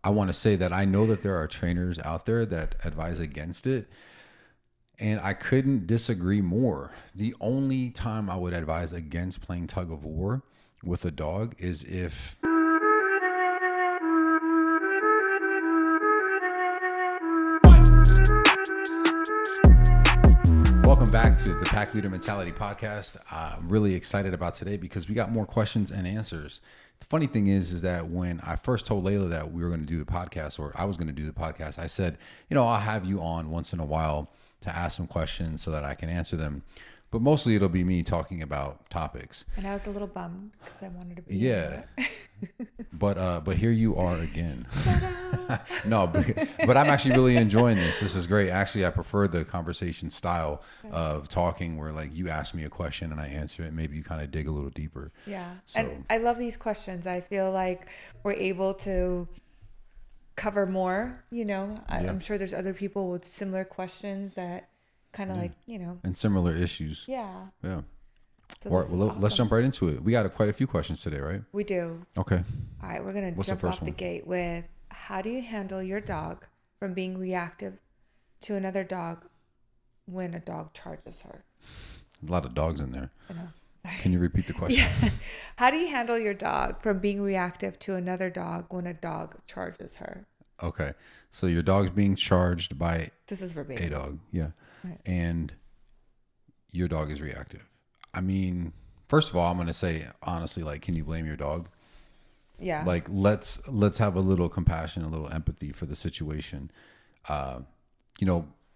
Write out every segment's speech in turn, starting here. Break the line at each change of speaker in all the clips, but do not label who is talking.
I want to say that I know that there are trainers out there that advise against it. And I couldn't disagree more. The only time I would advise against playing tug of war with a dog is if welcome back to the Pack Leader Mentality Podcast. I'm really excited about today because we got more questions and answers. The funny thing is that when I first told Layla that we were going to do the podcast, or I was going to do the podcast, I said, I'll have you on once in a while to ask some questions so that I can answer them. But mostly it'll be me talking about topics.
And I was a little bummed because I wanted to be.
Yeah. But here you are again. No, but I'm actually really enjoying this. This is great. Actually, I prefer the conversation style of talking where like you ask me a question and I answer it. Maybe you kind of dig a little deeper.
Yeah.
So,
and I love these questions. I feel like we're able to cover more, I'm sure there's other people with similar questions that kind of
and similar issues.
Yeah.
Yeah.
So
All right, well,
awesome.
let's jump right into it. We got quite a few questions today, right?
We do.
Okay.
All right, we're going to
What's the
jump
first
off the
one?
gate with, how do you handle your dog from being reactive to another dog when a dog charges her?
A lot of dogs in there.
I know. Sorry.
Can you repeat the question?
Yeah. How do you handle your dog from being reactive to another dog when a dog charges her?
Okay. So your dog's being charged by
This is verbatim.
a dog. Yeah.
Right.
And your dog is reactive. I mean, first of all, I'm going to say honestly, like, can you blame your dog?
Yeah.
Like, let's have a little compassion, a little empathy for the situation.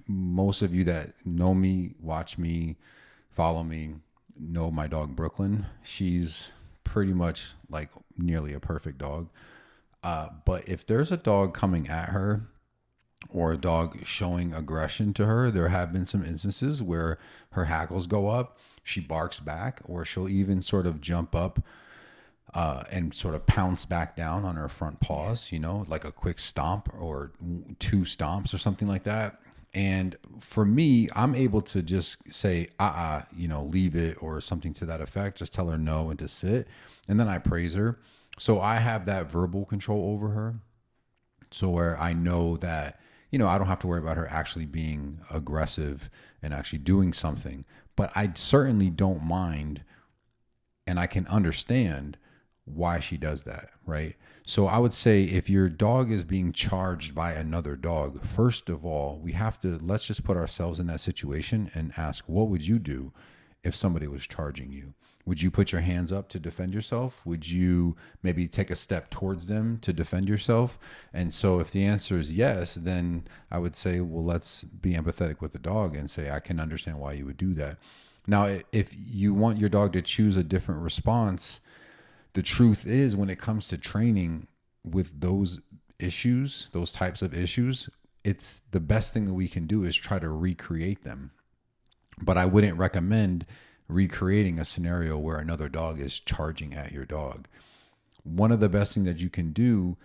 Most of you that know me, watch me, follow me, know my dog Brooklyn. She's pretty much like nearly a perfect dog. But if there's a dog coming at her or a dog showing aggression to her, there have been some instances where her hackles go up, she barks back, or she'll even sort of jump up and sort of pounce back down on her front paws, like a quick stomp or two stomps or something like that. And for me, I'm able to just say, leave it or something to that effect. Just tell her no and to sit. And then I praise her. So I have that verbal control over her. So where I know that, I don't have to worry about her actually being aggressive and actually doing something. But I certainly don't mind, and I can understand why she does that, right? So I would say if your dog is being charged by another dog, first of all, let's just put ourselves in that situation and ask, what would you do if somebody was charging you? Would you put your hands up to defend yourself? Would you maybe take a step towards them to defend yourself? And so if the answer is yes, then I would say, well, let's be empathetic with the dog and say, I can understand why you would do that. Now, if you want your dog to choose a different response, the truth is when it comes to training with those issues, those types of issues, it's the best thing that we can do is try to recreate them. But I wouldn't recommend recreating a scenario where another dog is charging at your dog. One of the best things that you can do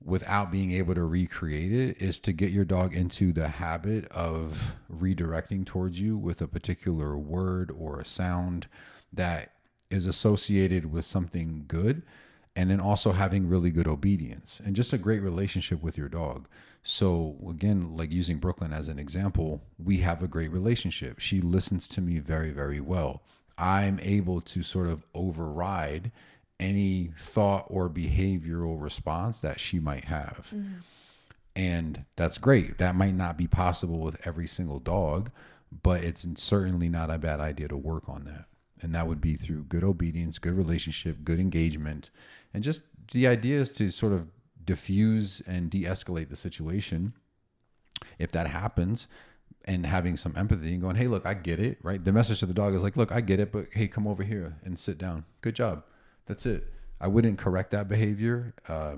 without being able to recreate it is to get your dog into the habit of redirecting towards you with a particular word or a sound that is associated with something good, and then also having really good obedience and just a great relationship with your dog. So again, like using Brooklyn as an example, we have a great relationship. She listens to me very, very well. I'm able to sort of override any thought or behavioral response that she might have. Mm-hmm. And that's great. That might not be possible with every single dog, but it's certainly not a bad idea to work on that. And that would be through good obedience, good relationship, good engagement. And just the idea is to sort of diffuse and de-escalate the situation if that happens, and having some empathy and going, hey, look, I get it, right? The message to the dog is like, look, I get it, but hey, come over here and sit down. Good job. That's it. I wouldn't correct that behavior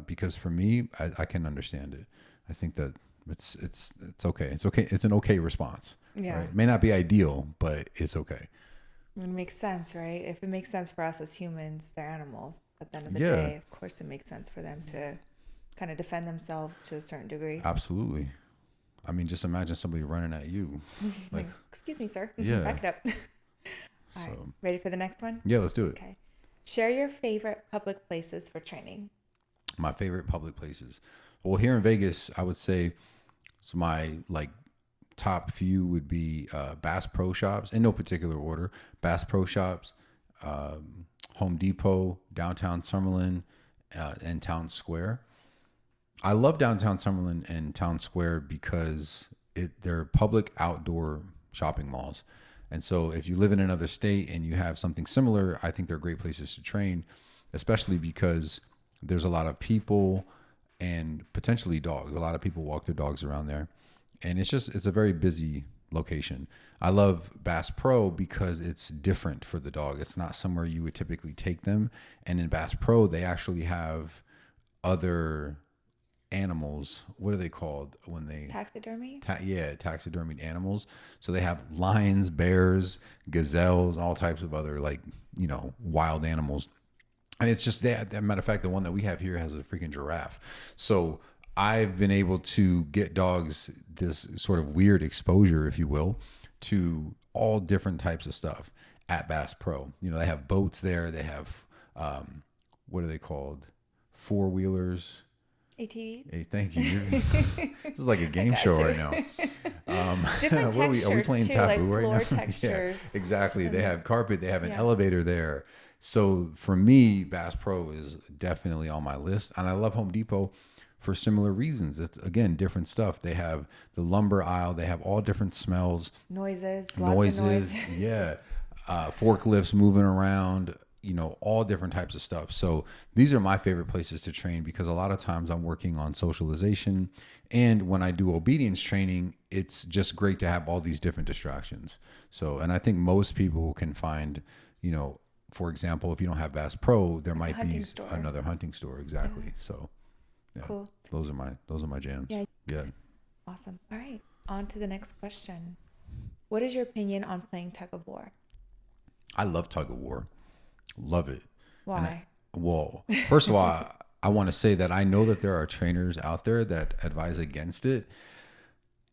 because for me, I can understand it. I think that it's okay. It's okay. It's an okay response.
Yeah.
Right? It may not be ideal, but it's okay.
It makes sense, right? If it makes sense for us as humans, they're animals. At the end of the day, of course, it makes sense for them to kind of defend themselves to a certain degree.
Absolutely. I mean, just imagine somebody running at you. Like,
excuse me, sir.
Yeah.
Back it up. All right. Ready for the next one?
Yeah, let's do it.
Okay. Share your favorite public places for training.
My favorite public places. Well, here in Vegas, I would say, so my like top few would be Bass Pro Shops in no particular order. Bass Pro Shops, Home Depot, downtown Summerlin, and Town Square. I love downtown Summerlin and Town Square because they're public outdoor shopping malls. And so if you live in another state and you have something similar, I think they're great places to train, especially because there's a lot of people and potentially dogs. A lot of people walk their dogs around there. And it's a very busy location. I love Bass Pro because it's different for the dog. It's not somewhere you would typically take them. And in Bass Pro, they actually have other animals. What are they called when they
Taxidermy?
taxidermied animals. So they have lions, bears, gazelles, all types of other wild animals. And it's just that. As a matter of fact, the one that we have here has a freaking giraffe. So I've been able to get dogs this sort of weird exposure, if you will, to all different types of stuff at Bass Pro. They have boats there. They have, what are they called? Four-wheelers.
ATV?
Hey, thank you. This is like a game show right now.
Different textures
are we playing
too,
Taboo
like
right
floor
now?
textures.
Yeah, exactly. They have carpet. They have an
Yeah.
elevator there. So for me, Bass Pro is definitely on my list. And I love Home Depot for similar reasons. It's, again, different stuff. They have the lumber aisle. They have all different smells.
Lots of noise.
Yeah. Forklifts moving around, all different types of stuff. So these are my favorite places to train because a lot of times I'm working on socialization. And when I do obedience training, it's just great to have all these different distractions. So, and I think most people can find, for example, if you don't have Bass Pro, there might be another hunting store. Exactly. Yeah. So yeah,
cool.
Those are my jams. Yeah.
Awesome. All right. On to the next question. What is your opinion on playing tug of war?
I love tug of war. Love it.
Why?
Well, first of all, I want to say that I know that there are trainers out there that advise against it.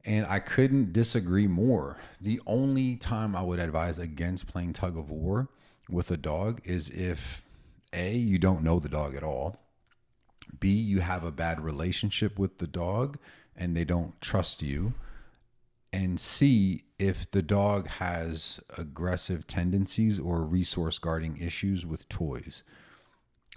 And I couldn't disagree more. The only time I would advise against playing tug of war with a dog is if A, you don't know the dog at all. B, you have a bad relationship with the dog and they don't trust you. And C, if the dog has aggressive tendencies or resource guarding issues with toys.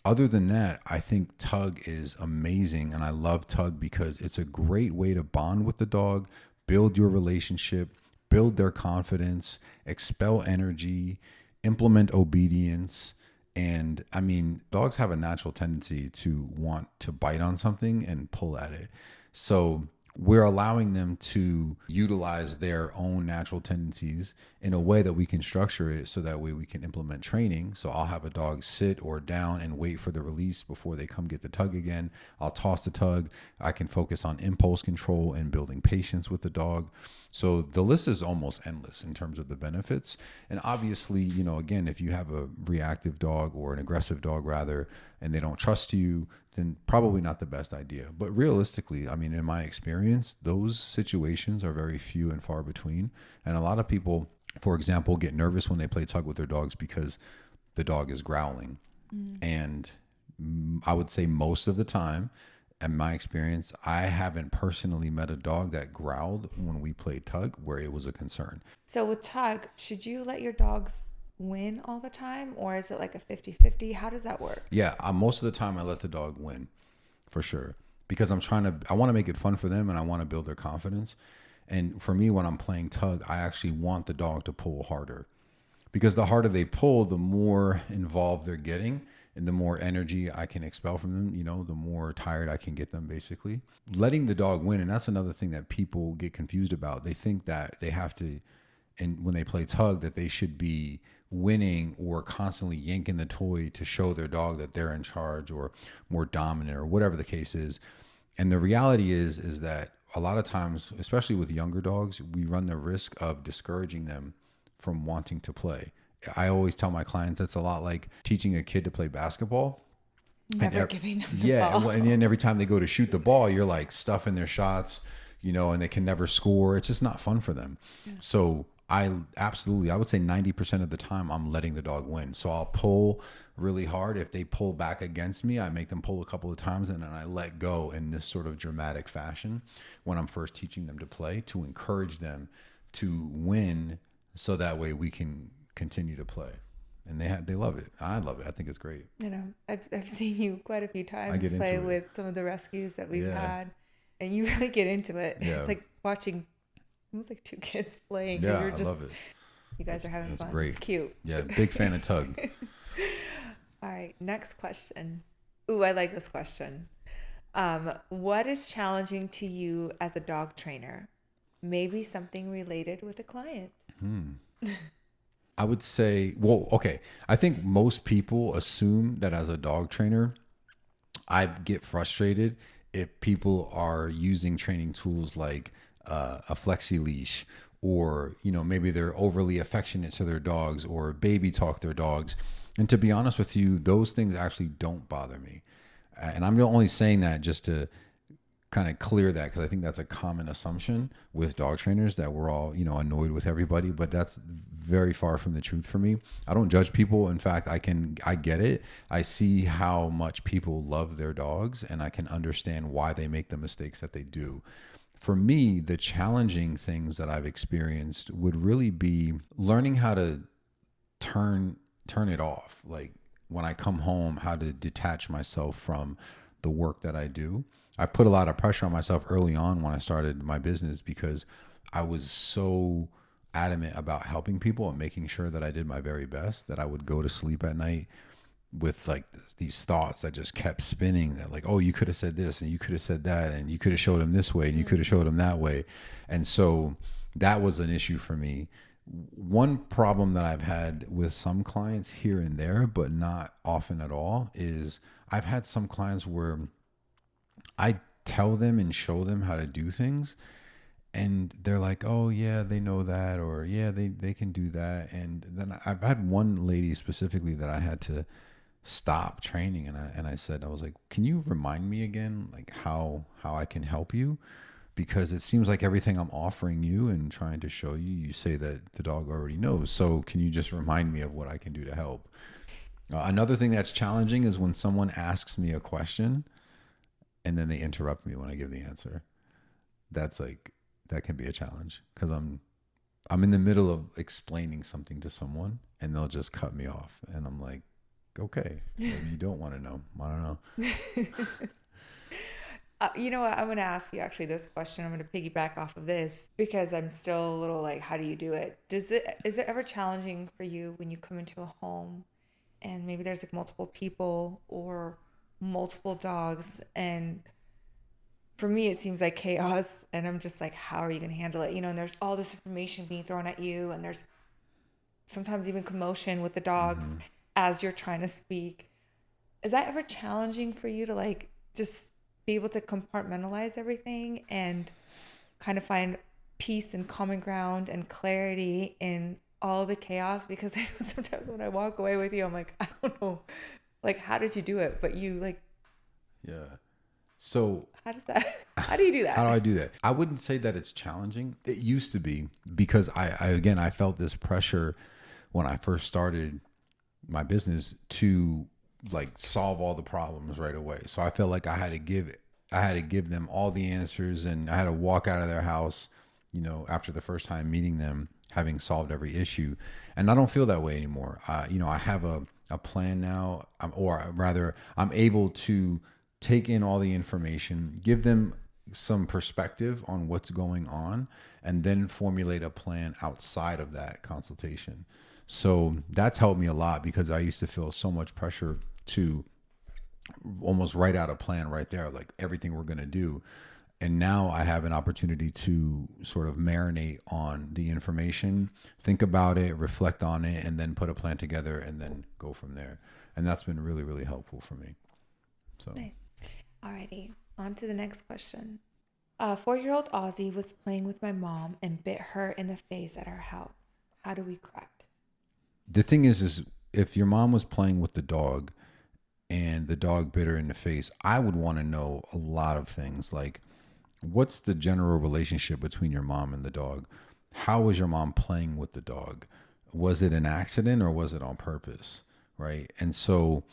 Other than that, I think tug is amazing. And I love tug because it's a great way to bond with the dog, build your relationship, build their confidence, expel energy, implement obedience. And I mean, dogs have a natural tendency to want to bite on something and pull at it. So we're allowing them to utilize their own natural tendencies in a way that we can structure it so that way we can implement training. So I'll have a dog sit or down and wait for the release before they come get the tug again. I'll toss the tug. I can focus on impulse control and building patience with the dog. So the list is almost endless in terms of the benefits. And obviously, again, if you have a reactive dog or an aggressive dog rather, and they don't trust you, then probably not the best idea. But realistically, I mean, in my experience, those situations are very few and far between. And a lot of people, for example, get nervous when they play tug with their dogs because the dog is growling. And I would say most of the time, in my experience, I haven't personally met a dog that growled when we played tug where it was a concern.
So with tug, should you let your dogs win all the time, or is it like a 50-50? How does that work?
Yeah, most of the time I let the dog win for sure because I want to make it fun for them and I want to build their confidence. And for me, when I'm playing tug, I actually want the dog to pull harder because the harder they pull, the more involved they're getting and the more energy I can expel from them, the more tired I can get them basically. Letting the dog win, and that's another thing that people get confused about. They think that they have to, and when they play tug, that they should be winning or constantly yanking the toy to show their dog that they're in charge or more dominant or whatever the case is. And the reality is that a lot of times, especially with younger dogs, we run the risk of discouraging them from wanting to play. I always tell my clients that's a lot like teaching a kid to play basketball.
Never giving them the ball.
And then every time they go to shoot the ball, you're like stuffing their shots, and they can never score. It's just not fun for them. Yeah. So I absolutely, I would say 90% of the time I'm letting the dog win. So I'll pull really hard. If they pull back against me, I make them pull a couple of times and then I let go in this sort of dramatic fashion when I'm first teaching them to play, to encourage them to win so that way we can continue to play. And they love it. I love it. I think it's great.
You know, I've seen you quite a few times
get
play
into it.
with some of the rescues that we've
Yeah.
had, and you really get into it.
Yeah.
It's like watching almost like two kids playing.
Yeah,
You're
I
just,
love it.
you guys are having
It's
fun.
great.
It's cute.
Yeah, big fan of Tug.
All right, next question. Ooh, I like this question. What is challenging to you as a dog trainer? Maybe something related with a client.
I would say, well, okay. I think most people assume that as a dog trainer, I get frustrated if people are using training tools like a flexi leash, or maybe they're overly affectionate to their dogs or baby talk their dogs. And to be honest with you, those things actually don't bother me. And I'm only saying that just to kind of clear that, because I think that's a common assumption with dog trainers, that we're all annoyed with everybody, but that's very far from the truth for me. I don't judge people. In fact, I get it. I see how much people love their dogs, and I can understand why they make the mistakes that they do. For me, the challenging things that I've experienced would really be learning how to turn it off. Like when I come home, how to detach myself from the work that I do. I put a lot of pressure on myself early on when I started my business, because I was so adamant about helping people and making sure that I did my very best, that I would go to sleep at night with like these thoughts that just kept spinning, that like, oh, you could have said this and you could have said that and you could have showed him this way and you could have showed him that way. And so that was an issue for me. One problem that I've had with some clients here and there, but not often at all, is I've had some clients where I tell them and show them how to do things, and they're like, oh yeah, they know that, or yeah, they can do that. And then I've had one lady specifically that I had to stop training, and I said, I was like, can you remind me again, like how I can help you? Because it seems like everything I'm offering you and trying to show you, you say that the dog already knows. So can you just remind me of what I can do to help? Another thing that's challenging is when someone asks me a question and then they interrupt me when I give the answer. That can be a challenge, because I'm in the middle of explaining something to someone and they'll just cut me off, and I'm like, okay, maybe you don't want to know. I don't know.
You know what? I'm going to ask you actually this question. I'm going to piggyback off of this, because I'm still a little like, how do you do it? Is it ever challenging for you when you come into a home and maybe there's like multiple people or multiple dogs, and for me it seems like chaos, and I'm just like, how are you going to handle it? And there's all this information being thrown at you, and there's sometimes even commotion with the dogs as you're trying to speak. Is that ever challenging for you to like just be able to compartmentalize everything and kind of find peace and common ground and clarity in all the chaos? Because I know sometimes when I walk away with you, I'm like, I don't know, like, how did you do it? But you like,
Yeah. So
how do you do that?
how do I do that? I wouldn't say that it's challenging. It used to be, because I felt this pressure when I first started my business to like solve all the problems right away. So I felt like I had to give them all the answers, and I had to walk out of their house, after the first time meeting them, having solved every issue. And I don't feel that way anymore. I have a plan now, or rather I'm able to take in all the information, give them some perspective on what's going on, and then formulate a plan outside of that consultation. So that's helped me a lot, because I used to feel so much pressure to almost write out a plan right there, like everything we're going to do. And now I have an opportunity to sort of marinate on the information, think about it, reflect on it, and then put a plan together and then go from there. And that's been really, really helpful for me. So,
Nice. Alrighty, on to the next question. 4-year-old Ozzy was playing with my mom and bit her in the face at our house. How do we correct?
the thing is if your mom was playing with the dog and the dog bit her in the face, I would want to know a lot of things, like what's the general relationship between your mom and the dog? how was your mom playing with the dog? Was it an accident or was it on purpose? Right. And so,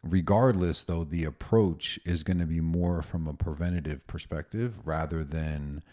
regardless, though, the approach is going to be more from a preventative perspective rather than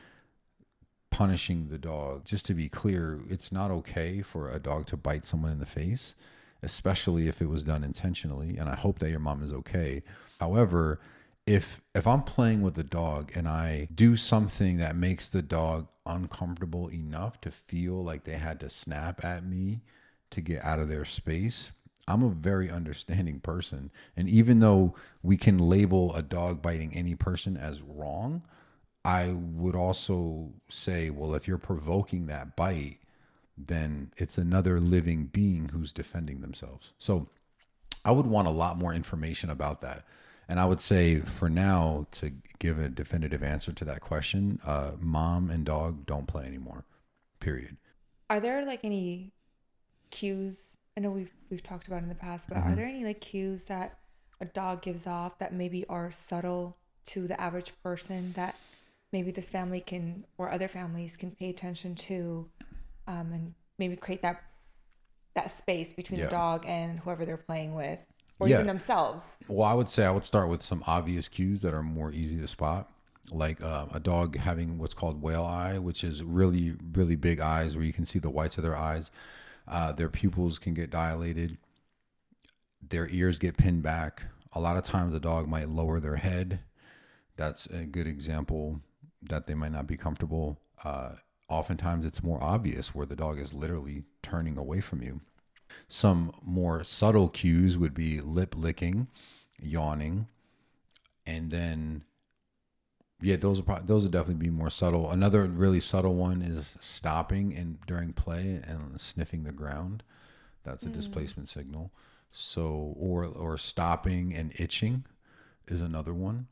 punishing the dog. Just to be clear, it's not okay for a dog to bite someone in the face, especially if it was done intentionally. And I hope that your mom is okay. However, if I'm playing with the dog and I do something that makes the dog uncomfortable enough to feel like they had to snap at me to get out of their space, I'm a very understanding person. And even though we can label a dog biting any person as wrong, I would also say, well, if you're provoking that bite, then it's another living being who's defending themselves. So I would want a lot more information about that. And I would say for now, to give a definitive answer to that question, mom and dog don't play anymore, period.
Are there like any cues? I know we've talked about in the past, but are there any like cues that a dog gives off that maybe are subtle to the average person that maybe this family can or other families can pay attention to, and maybe create that space between the
Yeah.
dog and whoever they're playing with, or
Yeah.
even themselves?
Well, I would say I would start with some obvious cues that are more easy to spot, like a dog having what's called whale eye, which is really, really big eyes where you can see the whites of their eyes. Their pupils can get dilated. Their ears get pinned back. A lot of times the dog might lower their head. That's a good example that they might not be comfortable. Oftentimes it's more obvious where the dog is literally turning away from you. Some more subtle cues would be lip licking, yawning, and then yeah, those would definitely be more subtle. Another really subtle one is stopping and during play and sniffing the ground. That's a displacement signal. So or stopping and itching is another one.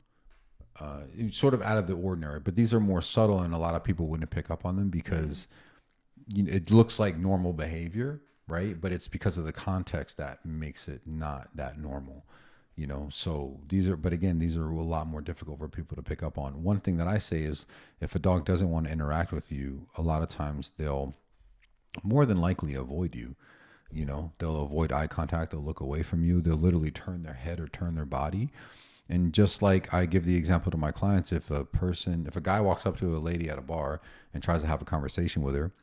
It's sort of out of the ordinary, but these are more subtle, and a lot of people wouldn't pick up on them because it looks like normal behavior, right? But it's because of the context that makes it not that normal, So but again, these are a lot more difficult for people to pick up on. One thing that I say is if a dog doesn't want to interact with you, a lot of times they'll more than likely avoid you. They'll avoid eye contact, they'll look away from you, they'll literally turn their head or turn their body. And just like I give the example to my clients, if a guy walks up to a lady at a bar and tries to have a conversation with her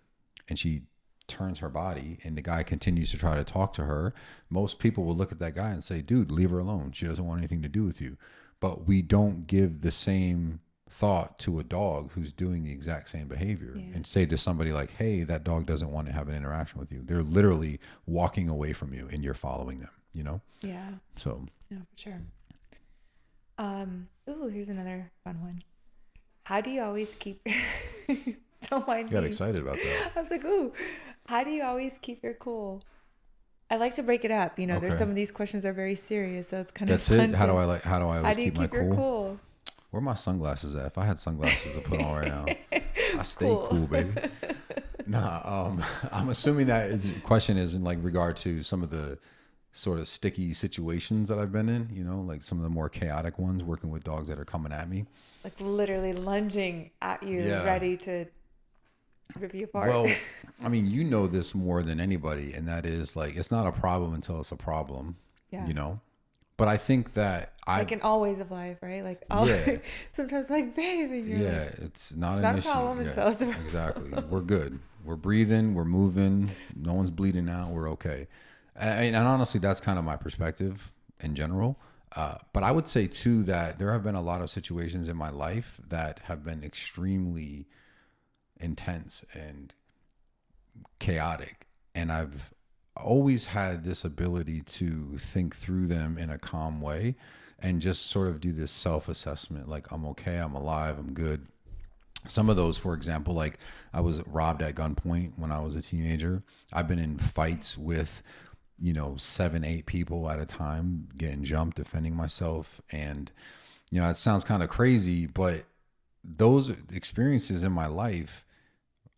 and she turns her body and the guy continues to try to talk to her, most people will look at that guy and say, dude, leave her alone. She doesn't want anything to do with you. But we don't give the same thought to a dog who's doing the exact same behavior and say to somebody like, hey, that dog doesn't want to have an interaction with you. They're literally walking away from you and you're following them,
Yeah,
So
no, for sure. Ooh, here's another fun one. How do you always keep don't mind
I got
me.
excited about that.
I was like, ooh, how do you always keep your cool? I like to break it up. There's
Okay.
some of these questions are very serious, so it's kind
That's
of fun.
it. How do I
How
always
do you
keep my
keep your
cool?
cool?
Where are my sunglasses at? If I had sunglasses to put on right now, I stay
Cool.
cool, baby. Nah, I'm assuming that question is in like regard to some of the sort of sticky situations that I've been in, like some of the more chaotic ones working with dogs that are coming at me.
Like literally lunging at you,
Yeah.
ready to rip you apart.
Well, I mean, you know this more than anybody, and that is like, it's not a problem until it's a problem,
Yeah.
But I think that
like in all ways of life, right? Like
Yeah.
sometimes like, baby, you're
yeah,
like,
it's not
it's
an
not a
issue.
problem
Yeah,
until it's a problem.
exactly. We're good. We're breathing. We're moving. No one's bleeding out. We're okay. And honestly, that's kind of my perspective in general. But I would say too that there have been a lot of situations in my life that have been extremely intense and chaotic, and I've always had this ability to think through them in a calm way and just sort of do this self-assessment, like I'm okay, I'm alive, I'm good. Some of those, for example, like I was robbed at gunpoint when I was a teenager. I've been in fights with 7, 8 people at a time, getting jumped, defending myself. And it sounds kind of crazy, but those experiences in my life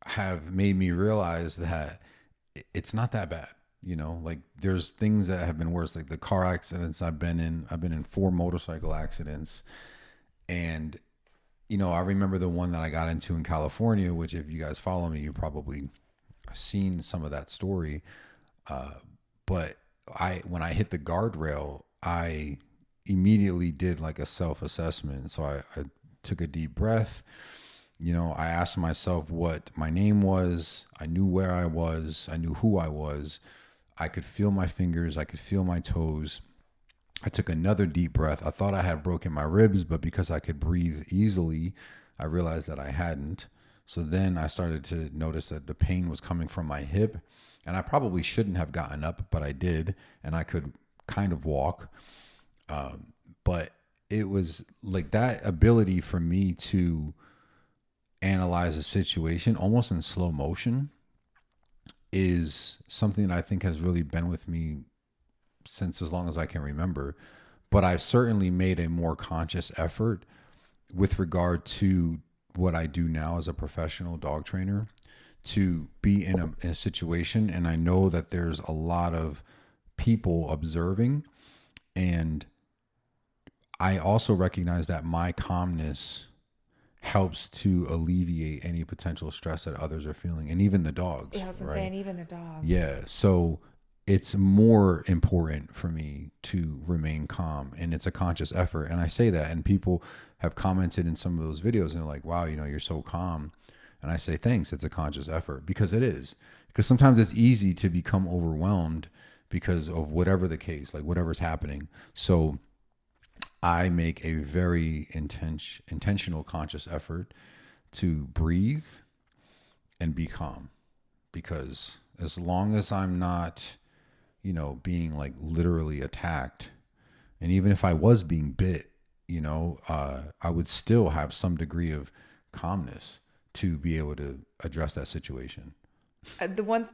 have made me realize that it's not that bad. Like there's things that have been worse, like the car accidents I've been in 4 motorcycle accidents. And I remember the one that I got into in California, which if you guys follow me, you probably seen some of that story. But when I hit the guardrail, I immediately did like a self-assessment. So I took a deep breath. I asked myself what my name was. I knew where I was. I knew who I was. I could feel my fingers. I could feel my toes. I took another deep breath. I thought I had broken my ribs, but because I could breathe easily, I realized that I hadn't. So then I started to notice that the pain was coming from my hip, and I probably shouldn't have gotten up, but I did, and I could kind of walk. But it was like that ability for me to analyze a situation almost in slow motion is something that I think has really been with me since as long as I can remember. But I've certainly made a more conscious effort with regard to what I do now as a professional dog trainer to be in a situation, and I know that there's a lot of people observing, and I also recognize that my calmness helps to alleviate any potential stress that others are feeling, and even the dogs.
Yeah, I was gonna say,
right?
and even the dog.
Yeah. So it's more important for me to remain calm, and it's a conscious effort. And I say that, and people have commented in some of those videos and they're like, wow, you're so calm. And I say, thanks. It's a conscious effort, because it is. Because sometimes it's easy to become overwhelmed because of whatever the case, like whatever's happening. So I make a very intentional, conscious effort to breathe and be calm, because as long as I'm not, being like literally attacked, and even if I was being bit, I would still have some degree of calmness to be able to address that situation.
The one,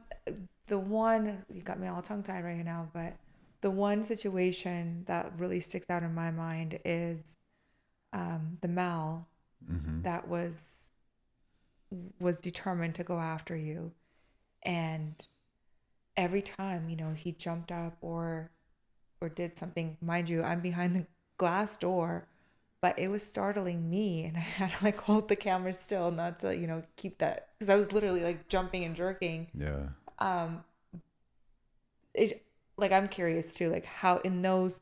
you got me all tongue tied right now, but the one situation that really sticks out in my mind is the Mal that was determined to go after you, and every time he jumped up or did something. Mind you, I'm behind the glass door, but it was startling me, and I had to like hold the camera still, not to keep that, because I was literally like jumping and jerking.
Yeah.
Um, it, like, I'm curious too, like how in those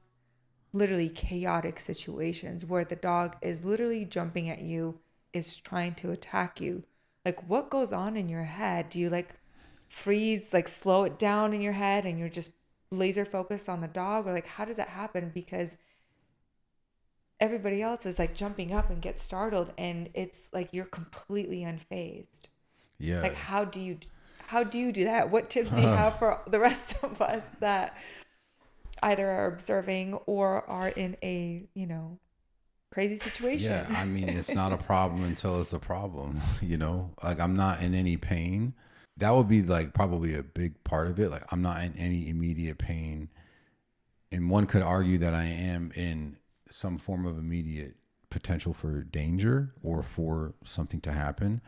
literally chaotic situations where the dog is literally jumping at you, is trying to attack you, like what goes on in your head? Do you like freeze, like slow it down in your head and you're just laser focused on the dog, or like how does that happen? Because everybody else is like jumping up and get startled, and it's like you're completely unfazed.
Yeah.
Like how do you do that? What tips do you have for the rest of us that either are observing or are in a crazy situation?
Yeah. I mean, it's not a problem until it's a problem, like I'm not in any pain. That would be like probably a big part of it. Like I'm not in any immediate pain. And one could argue that I am in some form of immediate potential for danger or for something to happen.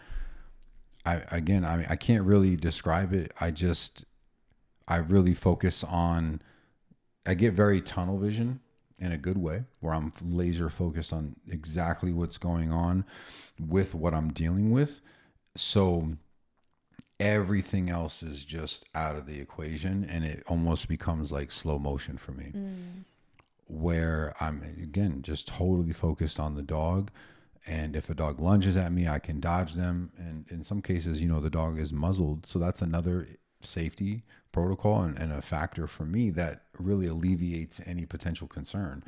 I can't really describe it. I really focus on, I get very tunnel vision in a good way, where I'm laser focused on exactly what's going on with what I'm dealing with. So everything else is just out of the equation, and it almost becomes like slow motion for me, where I'm again just totally focused on the dog. And if a dog lunges at me, I can dodge them. And in some cases, the dog is muzzled. So that's another safety protocol and a factor for me that really alleviates any potential concern,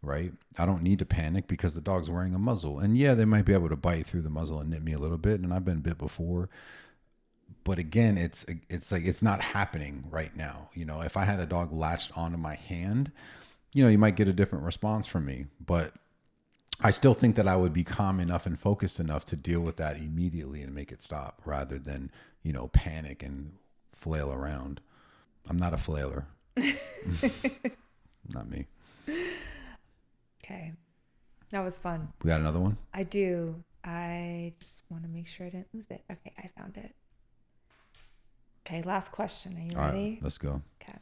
right? I don't need to panic because the dog's wearing a muzzle. And yeah, they might be able to bite through the muzzle and nip me a little bit. And I've been bit before. But again, it's like it's not happening right now. If I had a dog latched onto my hand, you might get a different response from me. But I still think that I would be calm enough and focused enough to deal with that immediately and make it stop, rather than, panic and flail around. I'm not a flailer. Not me.
Okay, that was fun.
We got another one?
I do. I just want to make sure I didn't lose it. Okay, I found it. Okay, last question. Are you
All
ready?
right, let's go.
Okay.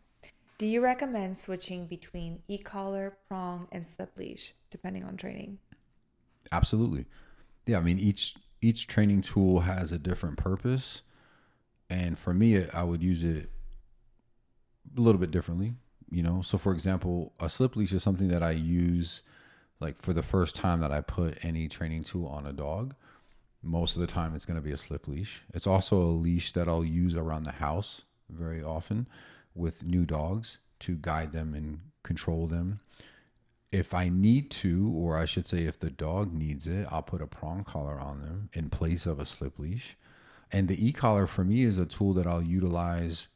Do you recommend switching between e-collar, prong, and slip leash, depending on training?
Absolutely. Yeah, I mean each training tool has a different purpose, and for me, I would use it a little bit differently. So for example, a slip leash is something that I use like for the first time that I put any training tool on a dog. Most of the time, it's going to be a slip leash. It's also a leash that I'll use around the house very often with new dogs to guide them and control them. If I need to, or I should say, if the dog needs it, I'll put a prong collar on them in place of a slip leash. And the e-collar for me is a tool that I'll utilize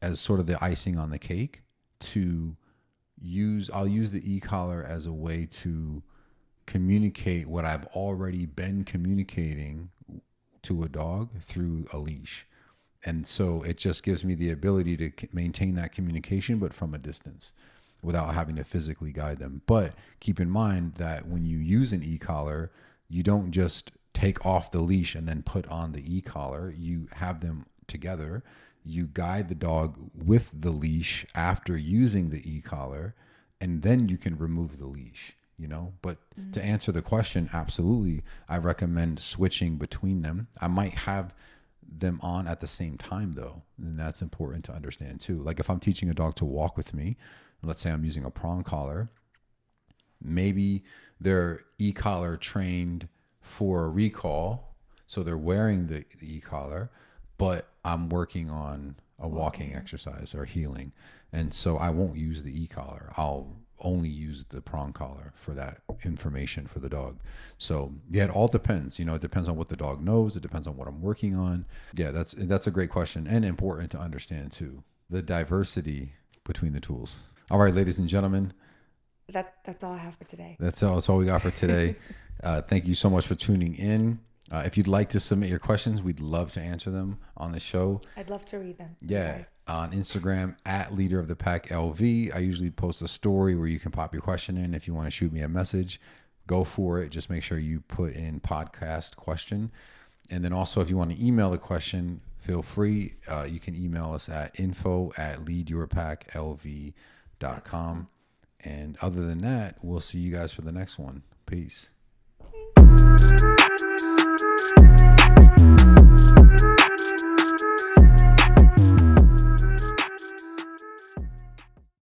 as sort of the icing on the cake to I'll use the e-collar as a way to communicate what I've already been communicating to a dog through a leash. And so it just gives me the ability to maintain that communication, but from a distance without having to physically guide them. But keep in mind that when you use an e-collar, you don't just take off the leash and then put on the e-collar. You have them together. You guide the dog with the leash after using the e-collar, and then you can remove the leash, But to answer the question, absolutely, I recommend switching between them. I might have them on at the same time, though, and that's important to understand too. Like if I'm teaching a dog to walk with me, let's say I'm using a prong collar, maybe they're e-collar trained for a recall, so they're wearing the e-collar, but I'm working on a walking exercise or healing. And so I won't use the e-collar. I'll only use the prong collar for that information for the dog. So yeah, it all depends. It depends on what the dog knows. It depends on what I'm working on. Yeah, that's a great question and important to understand too. The diversity between the tools. All right, ladies and gentlemen.
That's all I have for today.
That's all we got for today. Thank you so much for tuning in. If you'd like to submit your questions, we'd love to answer them on the show.
I'd love to read them.
Yeah. On Instagram at Leader of the Pack LV. I usually post a story where you can pop your question in. If you want to shoot me a message, go for it. Just make sure you put in podcast question. And then also, if you want to email a question, feel free. You can email us at info@leadyourpacklv.com. And other than that, we'll see you guys for the next one. Peace.